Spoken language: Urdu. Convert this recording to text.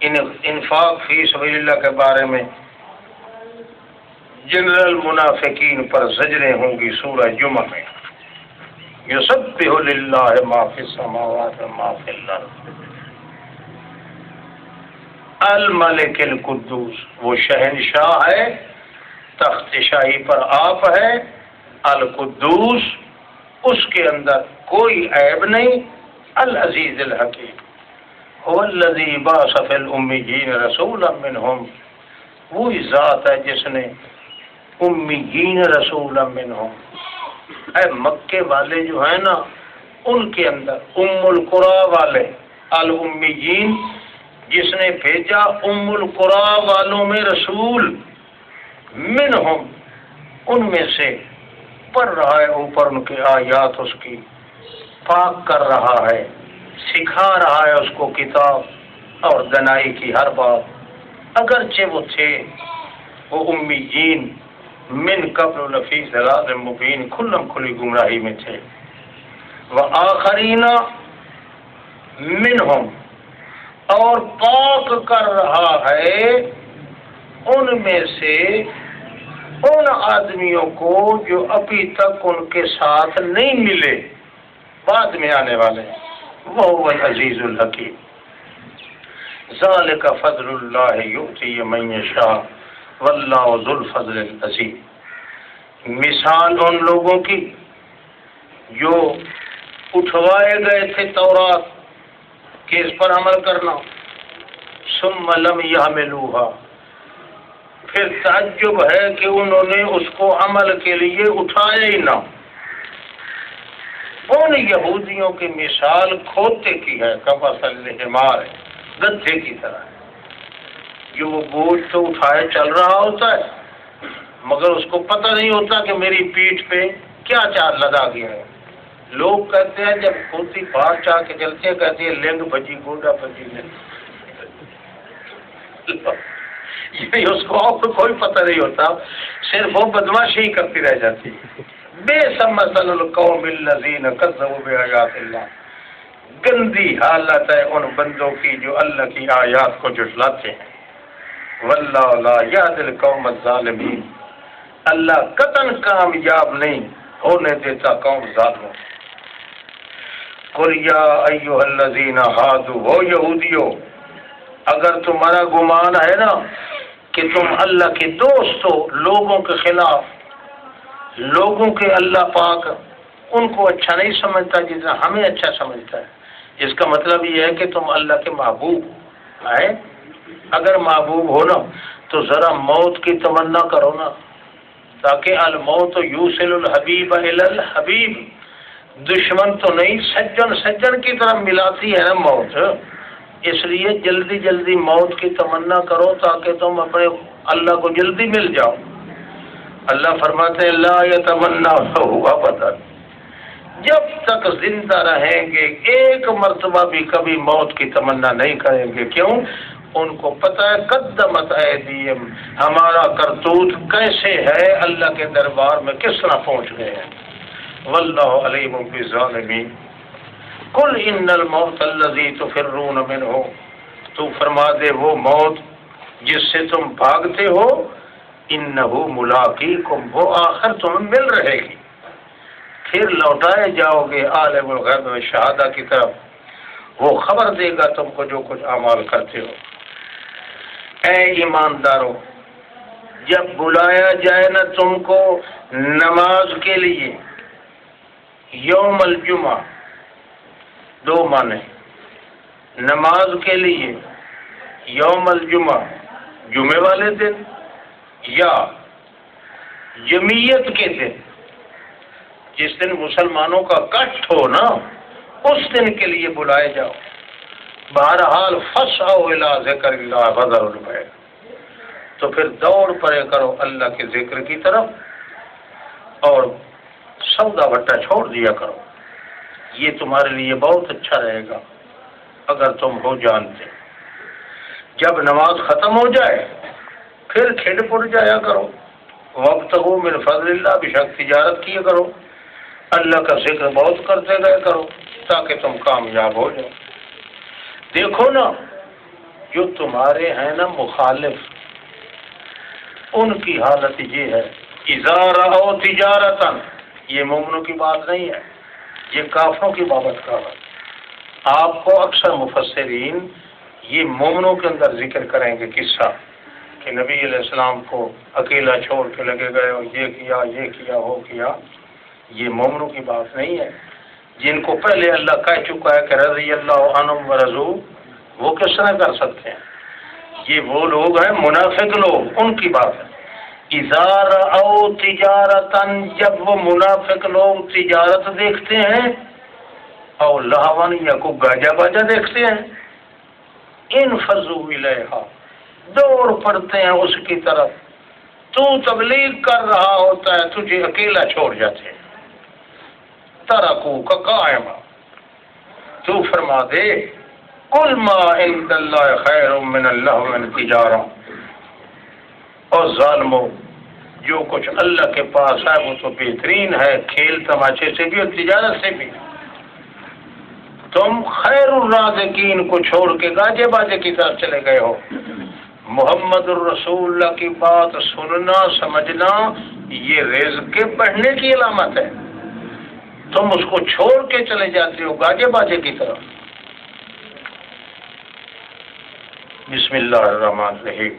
انفاق فی سبیل اللہ کے بارے میں جنرل منافقین پر زجریں ہوں گی سورہ جمعہ میں. یسبح للہ ما فی السماوات و ما فی الارض الملک القدوس، وہ شہنشاہ ہے، تخت شاہی پر آپ ہے، القدوس، اس کے اندر کوئی عیب نہیں، العزیز الحکیم، هو الذی بعث فی الامیین رسولا منہم، وہی ذات ہے جس نے امیین رسولا منہم، اے مکے والے جو ہیں نا ان کے اندر ام القریٰ والے الامیین، جس نے بھیجا ام القریٰ والوں میں رسول، منہم ان میں سے، پڑھ رہا ہے اوپر ان کے آیات، اس کی پاک کر رہا ہے، سکھا رہا ہے اس کو کتاب اور دنائی کی ہر بات، اگرچہ وہ تھے وہ امیین من قبل لفی ضلال مبین، کھلم کھلی گمراہی میں تھے، وآخرین منہم، اور پاک کر رہا ہے ان میں سے ان آدمیوں کو جو ابھی تک ان کے ساتھ نہیں ملے، بعد میں آنے والے، وہ العزیز الحکیم، ذالک فضل اللہ یؤتی من یشاء واللہ ذو الفضل العظیم. مثال ان لوگوں کی جو اٹھوائے گئے تھے تورات کہ اس پر عمل کرنا، ثم لم یحملوها، پھر تعجب ہے کہ انہوں نے اس کو عمل کے لیے اٹھایا ہی نہ. ان یہودیوں کی مثال کھوتے کی ہے، کمثل الحمار، گدھے کی طرح ہے، جو وہ بوجھ تو اٹھائے چل رہا ہوتا ہے مگر اس کو پتہ نہیں ہوتا کہ میری پیٹھ پہ کیا چار لدا گیا ہے. لوگ کہتے ہیں جب کھوتی باہر چاہ کے چلتے ہیں، کہتے ہیں لنگ بجی گوڈا بجی لنگ، اس کو کوئی پتہ نہیں ہوتا، صرف وہ بدماشی ہی کرتی رہ جاتی. بے مثل القوم الذین کذبوا بآیات اللہ، گندی حالت ہے ان بندوں کی جو اللہ کی آیات کو جھٹلاتے ہیں. واللہ لا یہدی القوم الظالمین، اللہ قطعاً کامیاب نہیں ہونے دیتا قوم ظالموں. قل یا ایھا الذین ہادوا، ہو یہودیو اگر تمہارا گمان ہے نا کہ تم اللہ کے دوست ہو لوگوں کے خلاف، لوگوں کے اللہ پاک ان کو اچھا نہیں سمجھتا جتنا ہمیں اچھا سمجھتا ہے. اس کا مطلب یہ ہے کہ تم اللہ کے محبوب ہیں. اگر محبوب ہو نا تو ذرا موت کی تمنا کرو نا، تاکہ الموت یوصل الحبیب الی الحبیب، دشمن تو نہیں سجن سجن کی طرف ملاتی ہے نا موت، اس لیے جلدی جلدی موت کی تمنا کرو تاکہ تم اپنے اللہ کو جلدی مل جاؤ. اللہ فرماتے ہیں لا یتمنونہ ابدا، جب تک زندہ رہیں گے ایک مرتبہ بھی کبھی موت کی تمنا نہیں کریں گے. کیوں؟ ان کو پتہ ہے قدمت ایدیہم، ہمارا کرتوت کیسے ہے اللہ کے دربار میں کس طرح پہنچ گئے ہیں. واللہ علیم بالظالمین. قل ان الموت الذی تفرون منہ، تو فرما دے وہ موت جس سے تم بھاگتے ہو، انہ ملاقیکم، وہ آخر تمہیں مل رہے گی، پھر لوٹائے جاؤ گے عالم الغیب و شہادہ کی طرف، وہ خبر دے گا تم کو جو کچھ اعمال کرتے ہو. اے ایماندارو، جب بلایا جائے نا تم کو نماز کے لیے، یوم الجمعہ، دو معنی، نماز کے لیے یوم الجمعہ جمعے والے دن، یا جمعیت کے دن، جس دن مسلمانوں کا کشت ہو نا اس دن کے لیے بلائے جاؤ. بہرحال فسعوا الی ذکر اللہ وذروا البیع، تو پھر دوڑ پڑے کرو اللہ کے ذکر کی طرف اور سودا بٹا چھوڑ دیا کرو. یہ تمہارے لیے بہت اچھا رہے گا اگر تم ہو جانتے. جب نماز ختم ہو جائے پھر کھڑ پڑ جایا کرو، وابتغوا من فضل اللہ، بشک تجارت کیا کرو، اللہ کا ذکر بہت کرتے گئے کرو تاکہ تم کامیاب ہو جاؤ. دیکھو نا جو تمہارے ہیں نا مخالف، ان کی حالت یہ ہے، اذا رأوا تجارتا، یہ مومنوں کی بات نہیں ہے، یہ کافروں کی بابت کا ہے۔ آپ کو اکثر مفسرین یہ مومنوں کے اندر ذکر کریں گے قصہ کہ نبی علیہ السلام کو اکیلا چھوڑ کے لگے گئے اور یہ کیا وہ کیا، یہ مومنوں کی بات نہیں ہے۔ جن کو پہلے اللہ کہہ چکا ہے کہ رضی اللہ عنہم ورضوا، وہ کس طرح کر سکتے ہیں؟ یہ وہ لوگ ہیں منافق لوگ، ان کی بات ہے۔ اذا رأوا تجارتا، جب وہ منافق لوگ تجارت دیکھتے ہیں، اور لہون یا کو گاجا باجا دیکھتے ہیں، انفضوا الیہا، دوڑ پڑتے ہیں اس کی طرف۔ تو تبلیغ کر رہا ہوتا ہے، تجھے اکیلا چھوڑ جاتے ہیں۔ ترکوک قائما، تو فرما دے قل ما عند اللہ خیر من اللہو والتجارہ، اور ظالمو جو کچھ اللہ کے پاس ہے وہ تو بہترین ہے کھیل تماشے سے بھی اور تجارت سے بھی۔ تم خیر الرازقین کو چھوڑ کے گاجے باجے کی طرف چلے گئے ہو۔ محمد الرسول اللہ کی بات سننا سمجھنا یہ رزق کے بڑھنے کی علامت ہے، تم اس کو چھوڑ کے چلے جاتے ہو گاجے باجے کی طرف۔ بسم اللہ الرحمن الرحیم۔